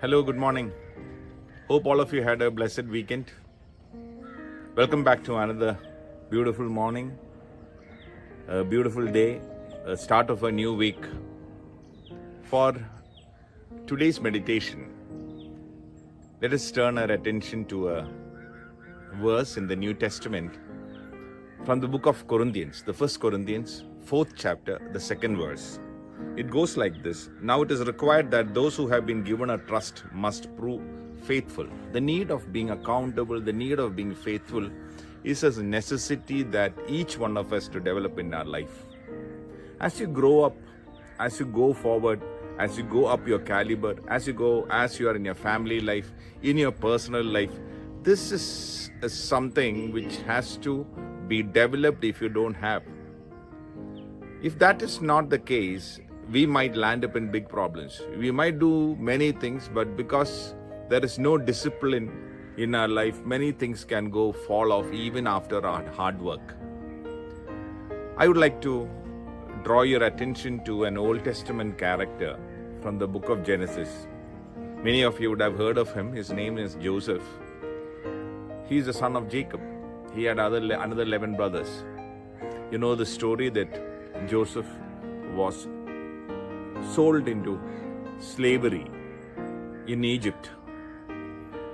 Hello, good morning. Hope all of you had a blessed weekend. Welcome back to another beautiful morning, a beautiful day, a start of a new week. For today's meditation, let us turn our attention to a verse in the New Testament from the book of Corinthians, the first Corinthians, 4th chapter, the second verse. It goes like this. Now it is required that those who have been given a trust must prove faithful. The need of being accountable, the need of being faithful is a necessity that each one of us to develop in our life. As you grow up, as you go forward, as you go up your caliber, as you are in your family life, in your personal life, this is something which has to be developed if you don't have. If that is not the case, we might land up in big problems. We might do many things, but because there is no discipline in our life, many things can fall off even after our hard work. I would like to draw your attention to an Old Testament character from the book of Genesis. Many of you would have heard of him. His name is Joseph. He is the son of Jacob. He had another 11 brothers. You know the story that Joseph was sold into slavery in Egypt.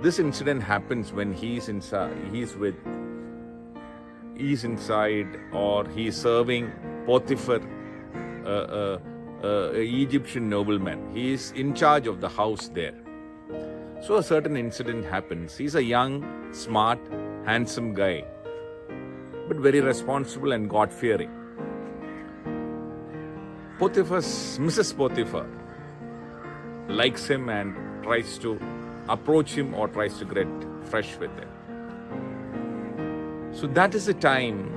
This incident happens when he's inside or he's serving Potiphar, Egyptian nobleman. He is in charge of the house there. So a certain incident happens. He's a young, smart, handsome guy, but very responsible and God-fearing. Mrs. Potiphar likes him and tries to approach him or tries to get fresh with him. So that is the time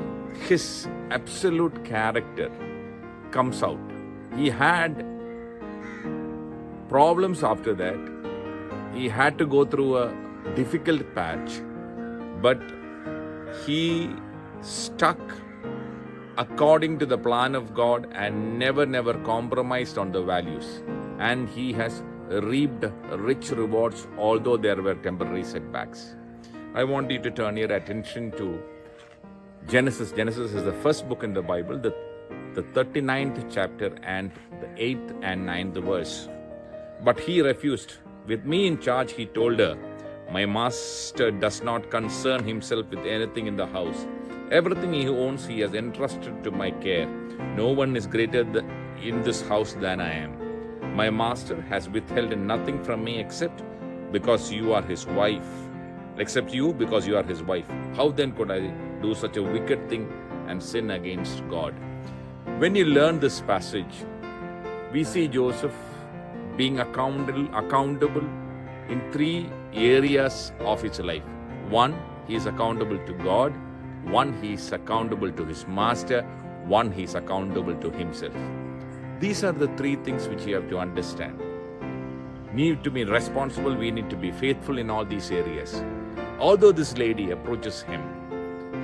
his absolute character comes out. He had problems after that. He had to go through a difficult patch, but he stuck according to the plan of God and never compromised on the values. And he has reaped rich rewards, although there were temporary setbacks. I want you to turn your attention to Genesis. Genesis is the first book in the Bible, the 39th chapter and the 8th and 9th verse. But he refused. With me in charge, he told her, my master does not concern himself with anything in the house. Everything he owns, he has entrusted to my care. No one is greater in this house than I am. My master has withheld nothing from me except because you are his wife. Except you, because you are his wife. How then could I do such a wicked thing and sin against God? When you learn this passage, we see Joseph being accountable in three areas of his life. One, he is accountable to God. One, he is accountable to his master. One, he is accountable to himself. These are the three things which you have to understand. Need to be responsible, we need to be faithful in all these areas. Although this lady approaches him,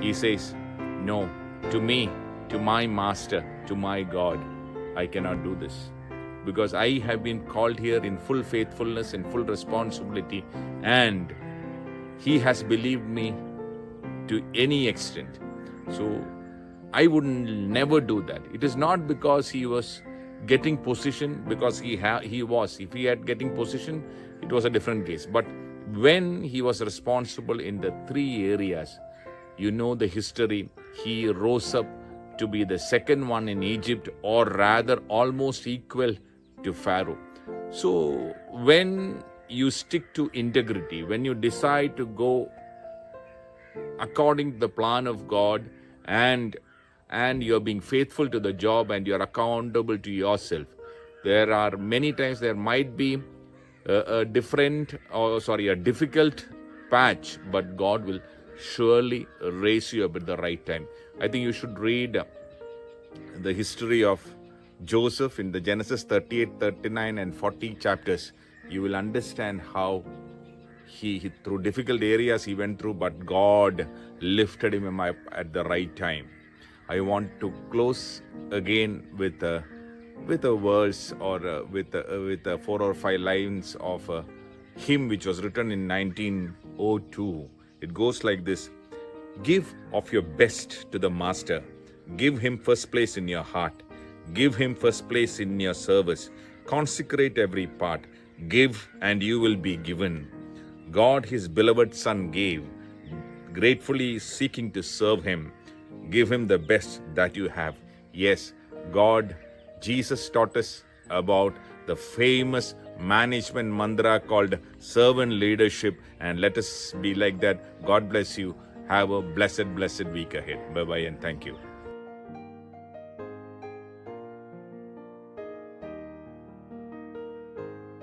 he says, no, to me, to my master, to my God, I cannot do this. Because I have been called here in full faithfulness and full responsibility, and he has believed me to any extent. So I would never do that. It is not because he was getting position, because he was. If he had getting position, it was a different case. But when he was responsible in the three areas, you know the history, he rose up to be the second one in Egypt, or rather almost equal to Pharaoh. So when you stick to integrity, when you decide to go according to the plan of God, and you're being faithful to the job and you're accountable to yourself, there are many times there might be a difficult patch, but God will surely raise you up at the right time. I think you should read the history of Joseph in the Genesis 38, 39 and 40 chapters. You will understand how he through difficult areas he went through, but God lifted him up at the right time. I want to close again with a verse or with 4 or 5 lines of hymn which was written in 1902. It goes like this: give of your best to the Master. Give him first place in your heart. Give him first place in your service. Consecrate every part. Give and you will be given. God, his beloved Son, gave, gratefully seeking to serve him. Give him the best that you have. Yes, God, Jesus taught us about the famous management mantra called servant leadership, and let us be like that. God bless you. Have a blessed week ahead. Bye-bye and thank you.